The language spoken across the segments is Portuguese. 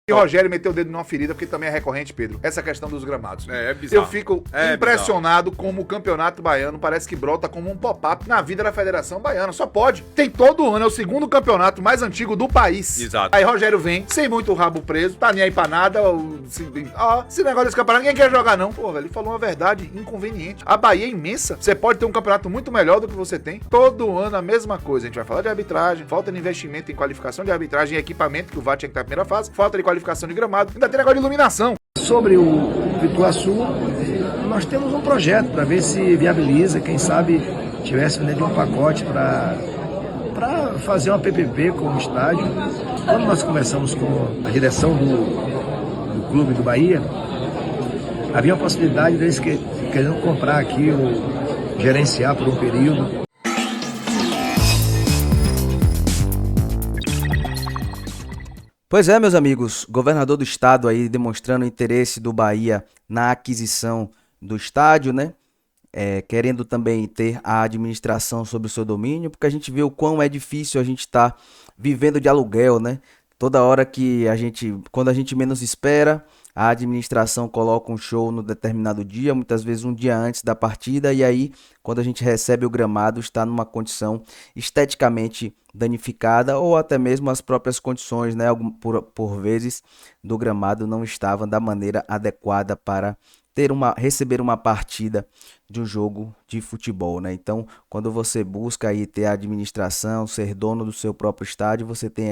E Rogério meteu o dedo numa ferida, porque também é recorrente, Pedro, essa questão dos gramados. É bizarro. Eu fico impressionado como o Campeonato Baiano parece que brota como um pop-up na vida da Federação Baiana. Só pode. Tem todo ano, é o segundo campeonato mais antigo do país. Exato. Aí Rogério vem, sem muito rabo preso, tá nem aí pra nada. Esse negócio desse campeonato, ninguém quer jogar não. Pô, velho, ele falou uma verdade inconveniente. A Bahia é imensa. Você pode ter um campeonato muito melhor do que você tem. Todo ano a mesma coisa. A gente vai falar de arbitragem, falta de investimento em qualificação de arbitragem e equipamento, que o VAR tinha que estar na primeira fase, falta de qualificação de gramado, ainda tem negócio de iluminação. Sobre o Pituaçu, nós temos um projeto para ver se viabiliza, quem sabe tivesse dentro de um pacote para fazer uma PPP com o estádio. Quando nós conversamos com a direção do clube do Bahia, havia a possibilidade deles querendo comprar aqui, ou gerenciar por um período. Pois é, meus amigos, governador do estado aí demonstrando o interesse do Bahia na aquisição do estádio, né? Querendo também ter a administração sob o seu domínio, porque a gente vê o quão é difícil a gente estar vivendo de aluguel, né? Toda hora que quando a gente menos espera, a administração coloca um show no determinado dia, muitas vezes um dia antes da partida, e aí, quando a gente recebe o gramado, está numa condição esteticamente danificada, ou até mesmo as próprias condições, né, por vezes, do gramado não estavam da maneira adequada para receber uma partida de um jogo de futebol, né? Então, quando você busca aí ter a administração, ser dono do seu próprio estádio, você tem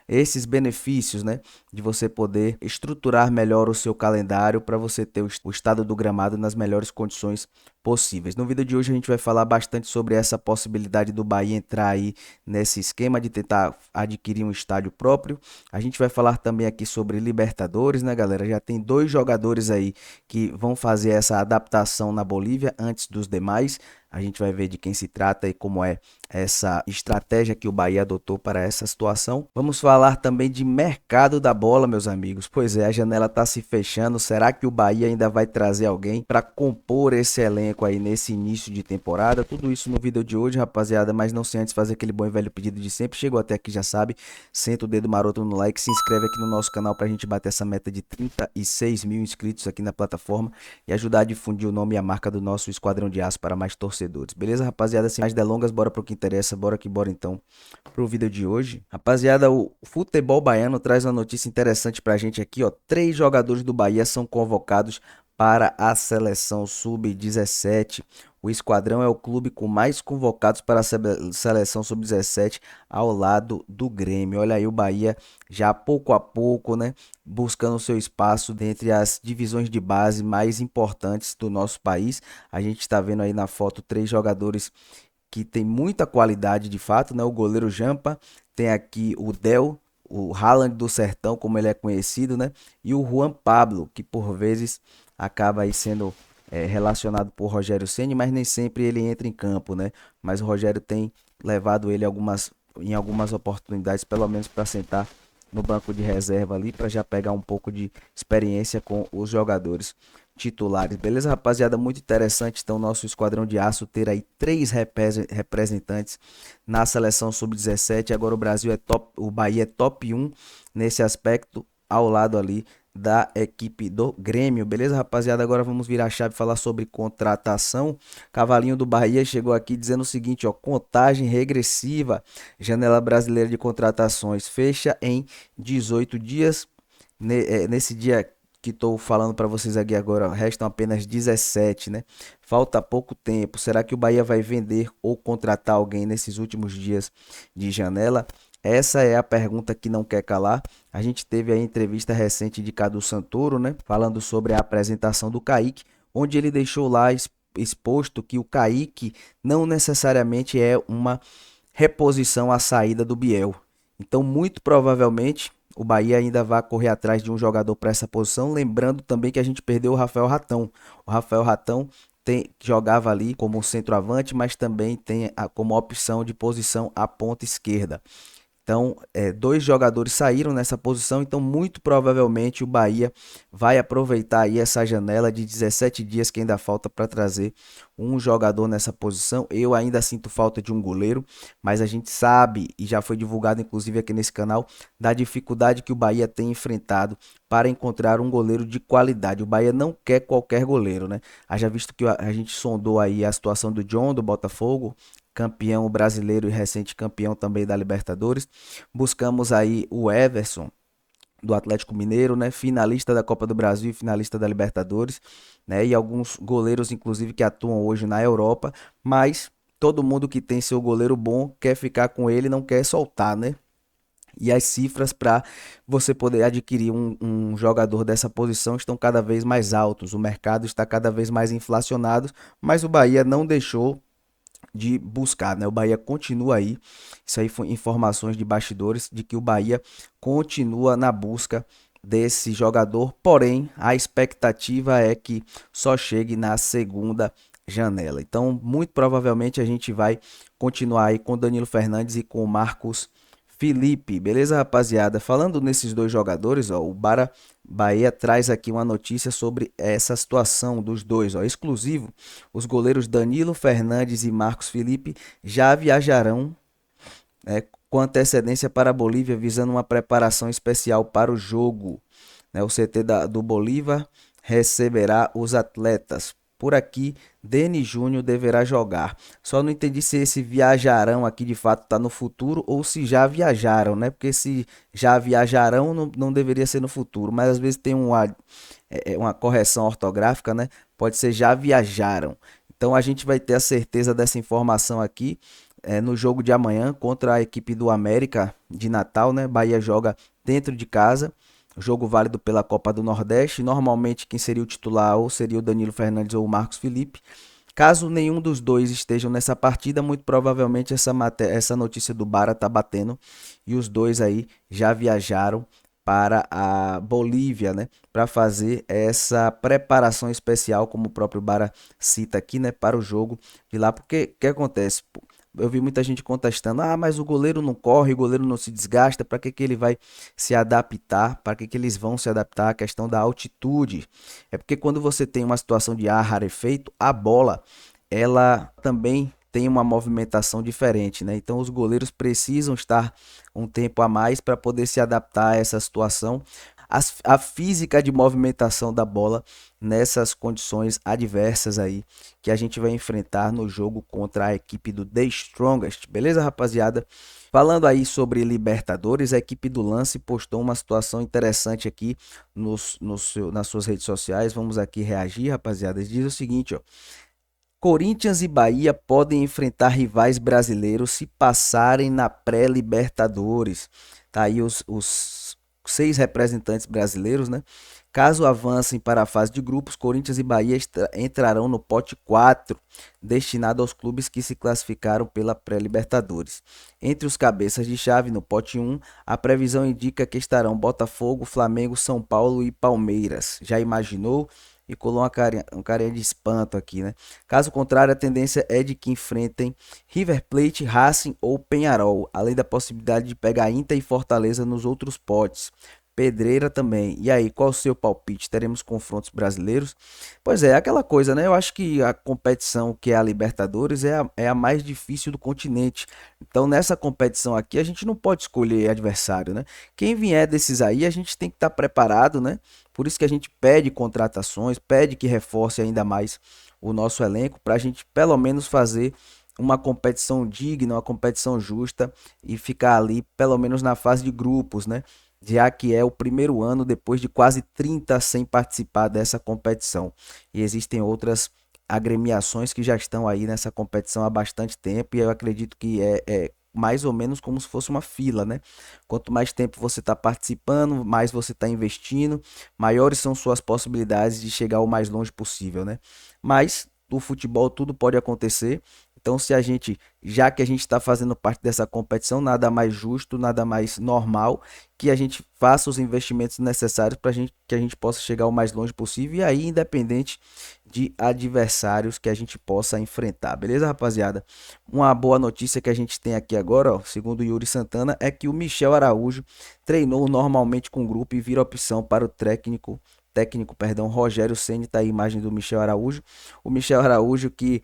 esses benefícios, né? De você poder estruturar melhor o seu calendário para você ter o estado do gramado nas melhores condições possíveis. No vídeo de hoje a gente vai falar bastante sobre essa possibilidade do Bahia entrar aí nesse esquema de tentar adquirir um estádio próprio. A gente vai falar também aqui sobre Libertadores, né, galera? Já tem 2 jogadores aí que vão fazer essa adaptação na Bolívia antes dos demais. A gente vai ver de quem se trata e como é essa estratégia que o Bahia adotou para essa situação. Vamos falar também de mercado da bola, meus amigos. Pois é, a janela está se fechando. Será que o Bahia ainda vai trazer alguém para compor esse elenco aí nesse início de temporada? Tudo isso no vídeo de hoje, rapaziada. Mas não sem antes fazer aquele bom e velho pedido de sempre. Chegou até aqui, já sabe. Senta o dedo maroto no like, se inscreve aqui no nosso canal para a gente bater essa meta de 36 mil inscritos aqui na plataforma e ajudar a difundir o nome e a marca do nosso Esquadrão de Aço para mais torcedores. Beleza, rapaziada? Sem mais delongas, bora pro que interessa, bora então pro vídeo de hoje. Rapaziada, o futebol baiano traz uma notícia interessante pra gente aqui, ó. 3 jogadores do Bahia são convocados para a seleção sub-17. O Esquadrão é o clube com mais convocados para a seleção sub-17 ao lado do Grêmio. Olha aí o Bahia já pouco a pouco, né, buscando seu espaço dentre as divisões de base mais importantes do nosso país. A gente está vendo aí na foto 3 jogadores que tem muita qualidade de fato, né? O goleiro Jampa, tem aqui o Del, o Haaland do Sertão, como ele é conhecido, né? E o Juan Pablo, que por vezes acaba aí sendo relacionado por Rogério Ceni, mas nem sempre ele entra em campo, né? Mas o Rogério tem levado ele em algumas oportunidades, pelo menos para sentar no banco de reserva ali, para já pegar um pouco de experiência com os jogadores titulares. Beleza, rapaziada? Muito interessante então nosso Esquadrão de Aço ter aí 3 representantes na seleção sub-17. Agora o Bahia é top 1 nesse aspecto, ao lado ali da equipe do Grêmio. Beleza, rapaziada? Agora vamos virar a chave e falar sobre contratação. Cavalinho do Bahia chegou aqui dizendo o seguinte, ó: contagem regressiva, janela brasileira de contratações fecha em 18 dias. Nesse dia que estou falando para vocês aqui agora, restam apenas 17, né? Falta pouco tempo. Será que o Bahia vai vender ou contratar alguém nesses últimos dias de janela? Essa é a pergunta que não quer calar. A gente teve a entrevista recente de Cadu Santoro, né, falando sobre a apresentação do Kaique, onde ele deixou lá exposto que o Kaique não necessariamente é uma reposição à saída do Biel. Então, muito provavelmente, o Bahia ainda vai correr atrás de um jogador para essa posição. Lembrando também que a gente perdeu o Rafael Ratão. O Rafael Ratão jogava ali como centroavante, mas também tem como opção de posição a ponta esquerda. Então, dois jogadores saíram nessa posição, então muito provavelmente o Bahia vai aproveitar aí essa janela de 17 dias que ainda falta para trazer um jogador nessa posição. Eu ainda sinto falta de um goleiro, mas a gente sabe, e já foi divulgado inclusive aqui nesse canal, da dificuldade que o Bahia tem enfrentado para encontrar um goleiro de qualidade. O Bahia não quer qualquer goleiro, né? Haja visto que a gente sondou aí a situação do John, do Botafogo, campeão brasileiro e recente campeão também da Libertadores. Buscamos aí o Everson, do Atlético Mineiro, né, finalista da Copa do Brasil e finalista da Libertadores, né, e alguns goleiros inclusive que atuam hoje na Europa, mas todo mundo que tem seu goleiro bom quer ficar com ele, não quer soltar, né? E as cifras para você poder adquirir um jogador dessa posição estão cada vez mais altos. O mercado está cada vez mais inflacionado, mas o Bahia não deixou de buscar, né? O Bahia continua aí. Isso aí foi informações de bastidores de que o Bahia continua na busca desse jogador, porém a expectativa é que só chegue na segunda janela. Então, muito provavelmente a gente vai continuar aí com Danilo Fernandes e com o Marcos Felipe, beleza, rapaziada? Falando nesses dois jogadores, ó, o Bahia traz aqui uma notícia sobre essa situação dos dois, ó, exclusivo. Os goleiros Danilo Fernandes e Marcos Felipe já viajarão, né, com antecedência para a Bolívia, visando uma preparação especial para o jogo, né? O CT do Bolívar receberá os atletas. Por aqui, Denis Júnior deverá jogar. Só não entendi se esse viajarão aqui de fato está no futuro ou se já viajaram, né? Porque se já viajarão não deveria ser no futuro, mas às vezes tem uma correção ortográfica, né? Pode ser já viajaram. Então a gente vai ter a certeza dessa informação aqui no jogo de amanhã contra a equipe do América de Natal, né? Bahia joga dentro de casa. Jogo válido pela Copa do Nordeste. Normalmente quem seria o titular ou seria o Danilo Fernandes ou o Marcos Felipe. Caso nenhum dos dois estejam nessa partida, muito provavelmente essa notícia do Bara tá batendo e os dois aí já viajaram para a Bolívia, né, para fazer essa preparação especial, como o próprio Bara cita aqui, né, para o jogo de lá. Porque o que acontece? Eu vi muita gente contestando, mas o goleiro não corre, o goleiro não se desgasta, para que ele vai se adaptar, para que eles vão se adaptar à questão da altitude? É porque quando você tem uma situação de ar rarefeito, a bola, ela também tem uma movimentação diferente, né? Então os goleiros precisam estar um tempo a mais para poder se adaptar a essa situação. A física de movimentação da bola nessas condições adversas aí que a gente vai enfrentar no jogo contra a equipe do The Strongest, beleza, rapaziada? Falando aí sobre Libertadores, a equipe do Lance postou uma situação interessante aqui nas suas redes sociais. Vamos aqui reagir, rapaziada. Diz o seguinte, ó: Corinthians e Bahia podem enfrentar rivais brasileiros se passarem na pré-Libertadores. Tá aí os 6 representantes brasileiros, né? Caso avancem para a fase de grupos, Corinthians e Bahia entrarão no pote 4, destinado aos clubes que se classificaram pela pré-Libertadores. Entre os cabeças de chave no pote 1, a previsão indica que estarão Botafogo, Flamengo, São Paulo e Palmeiras. Já imaginou? E colou um carinha de espanto aqui, né? Caso contrário, a tendência é de que enfrentem River Plate, Racing ou Peñarol, além da possibilidade de pegar Inter e Fortaleza nos outros potes. Pedreira também. E aí, qual o seu palpite? Teremos confrontos brasileiros? Pois é, aquela coisa, né? Eu acho que a competição que é a Libertadores é a mais difícil do continente. Então, nessa competição aqui, a gente não pode escolher adversário, né? Quem vier desses aí, a gente tem que estar preparado, né? Por isso que a gente pede contratações, pede que reforce ainda mais o nosso elenco, para a gente pelo menos fazer uma competição digna, uma competição justa e ficar ali pelo menos na fase de grupos, né? Já que é o primeiro ano depois de quase 30 sem participar dessa competição. E existem outras agremiações que já estão aí nessa competição há bastante tempo, e eu acredito que é mais ou menos como se fosse uma fila, né? Quanto mais tempo você está participando, mais você está investindo, maiores são suas possibilidades de chegar o mais longe possível, né? Mas no futebol tudo pode acontecer. Então, já que a gente está fazendo parte dessa competição, nada mais justo, nada mais normal que a gente faça os investimentos necessários para que a gente possa chegar o mais longe possível, e aí independente de adversários que a gente possa enfrentar, beleza, rapaziada? Uma boa notícia que a gente tem aqui agora, ó, segundo o Yuri Santana, é que o Michel Araújo treinou normalmente com o grupo e vira opção para o técnico, Rogério Ceni. Tá aí a imagem do Michel Araújo. O Michel Araújo, que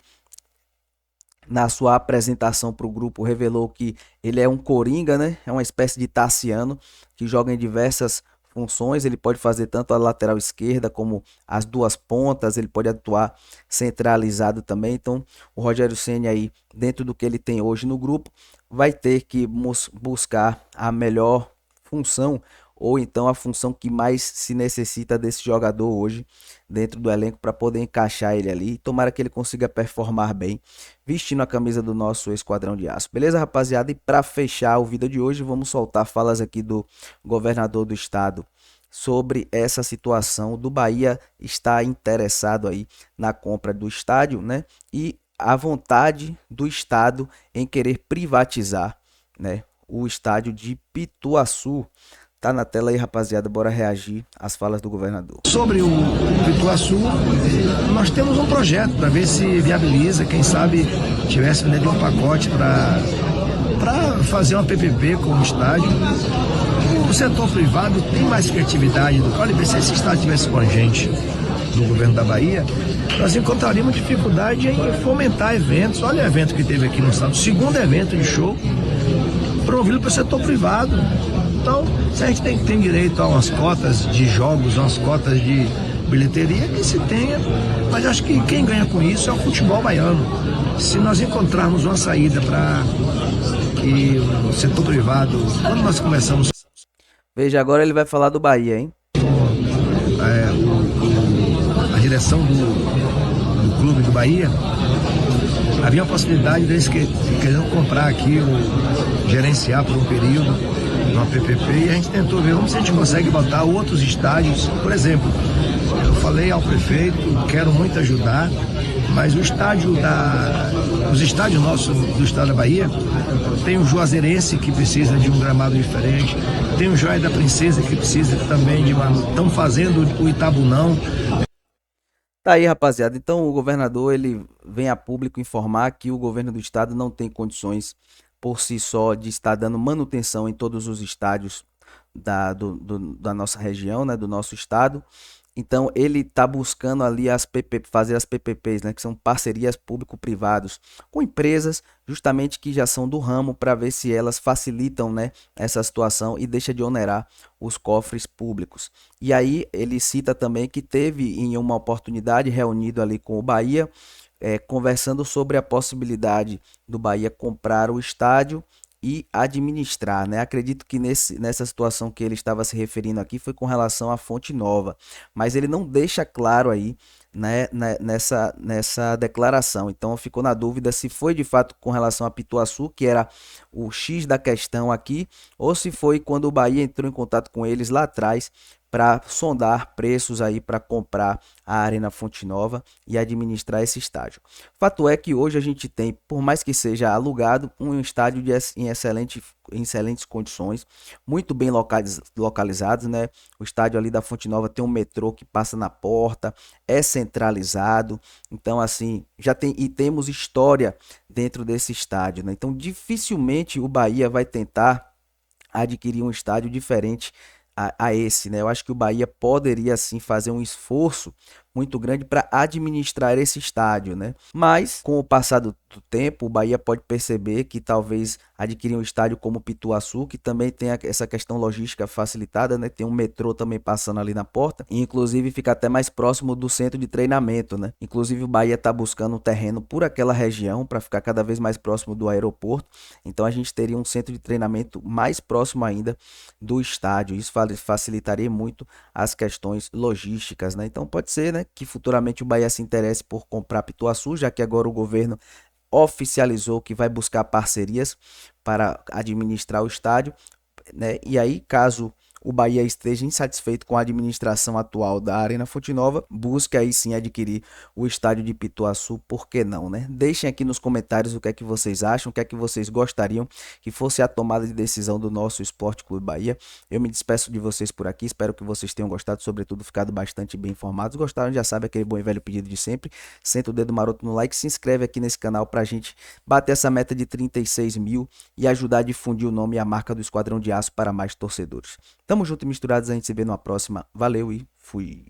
na sua apresentação para o grupo revelou que ele é um coringa, né? É uma espécie de Tassiano que joga em diversas funções. Ele pode fazer tanto a lateral esquerda como as duas pontas, ele pode atuar centralizado também. Então, o Rogério Ceni aí, dentro do que ele tem hoje no grupo, vai ter que buscar a melhor função, ou então a função que mais se necessita desse jogador hoje dentro do elenco, para poder encaixar ele ali. Tomara que ele consiga performar bem vestindo a camisa do nosso Esquadrão de Aço. Beleza, rapaziada? E para fechar o vídeo de hoje, vamos soltar falas aqui do governador do estado sobre essa situação do Bahia estar interessado aí na compra do estádio, né? E a vontade do estado em querer privatizar, né, o estádio de Pituaçu. Tá na tela aí, rapaziada, bora reagir às falas do governador. Sobre o Pituaçu, nós temos um projeto para ver se viabiliza, quem sabe tivesse de um pacote para fazer uma PPP com o estádio. O setor privado tem mais criatividade do que, olha, se esse estádio tivesse com a gente no governo da Bahia, nós encontraríamos dificuldade em fomentar eventos. Olha o evento que teve aqui no estado, o segundo evento de show promovido pelo setor privado. Então, se a gente tem direito a umas cotas de jogos, umas cotas de bilheteria, que se tenha, mas acho que quem ganha com isso é o futebol baiano. Se nós encontrarmos uma saída para que o setor privado, quando nós começamos... Veja, agora ele vai falar do Bahia, hein? A direção do clube do Bahia, havia a possibilidade deles querendo comprar aqui, gerenciar por um período, uma PPP, e a gente tentou ver se a gente consegue botar outros estádios. Por exemplo, eu falei ao prefeito, quero muito ajudar, mas os estádios nossos do estado da Bahia, tem o Juazeirense, que precisa de um gramado diferente, tem o Joia da Princesa, que precisa também de uma... Estão fazendo o Itabunão. Tá aí, rapaziada. Então o governador, ele vem a público informar que o governo do estado não tem condições por si só de estar dando manutenção em todos os estádios da nossa região, né, do nosso estado. Então ele está buscando ali fazer as PPPs, né, que são parcerias público-privados com empresas justamente que já são do ramo, para ver se elas facilitam, né, essa situação e deixa de onerar os cofres públicos. E aí ele cita também que teve em uma oportunidade reunido ali com o Bahia, conversando sobre a possibilidade do Bahia comprar o estádio e administrar, né? Acredito que nessa situação que ele estava se referindo aqui foi com relação à Fonte Nova, mas ele não deixa claro aí, né, nessa declaração. Então ficou na dúvida se foi de fato com relação a Pituaçu, que era o X da questão aqui, ou se foi quando o Bahia entrou em contato com eles lá atrás para sondar preços aí para comprar a Arena Fonte Nova e administrar esse estádio. Fato é que hoje a gente tem, por mais que seja alugado, um estádio em excelentes condições, muito bem localizados, né? O estádio ali da Fonte Nova tem um metrô que passa na porta, é centralizado, então assim, temos história dentro desse estádio, né? Então dificilmente o Bahia vai tentar adquirir um estádio diferente a esse, né? Eu acho que o Bahia poderia sim fazer um esforço muito grande para administrar esse estádio, né? Mas com o passar do tempo, o Bahia pode perceber que talvez adquirir um estádio como Pituaçu, que também tem essa questão logística facilitada, né? Tem um metrô também passando ali na porta, e inclusive fica até mais próximo do centro de treinamento, né? Inclusive o Bahia está buscando um terreno por aquela região para ficar cada vez mais próximo do aeroporto. Então a gente teria um centro de treinamento mais próximo ainda do estádio. Isso facilitaria muito as questões logísticas, né? Então pode ser, né, que futuramente o Bahia se interesse por comprar Pituaçu, já que agora o governo oficializou que vai buscar parcerias para administrar o estádio, né? E aí, caso o Bahia esteja insatisfeito com a administração atual da Arena Fonte Nova, busque aí sim adquirir o estádio de Pituaçu, por que não, né? Deixem aqui nos comentários o que é que vocês acham, o que é que vocês gostariam que fosse a tomada de decisão do nosso Esporte Clube Bahia. Eu me despeço de vocês por aqui, espero que vocês tenham gostado, sobretudo ficado bastante bem informados. Gostaram, já sabe, aquele bom e velho pedido de sempre, senta o dedo maroto no like, se inscreve aqui nesse canal pra gente bater essa meta de 36 mil e ajudar a difundir o nome e a marca do Esquadrão de Aço para mais torcedores. Tamo junto e misturados, a gente se vê numa próxima. Valeu e fui!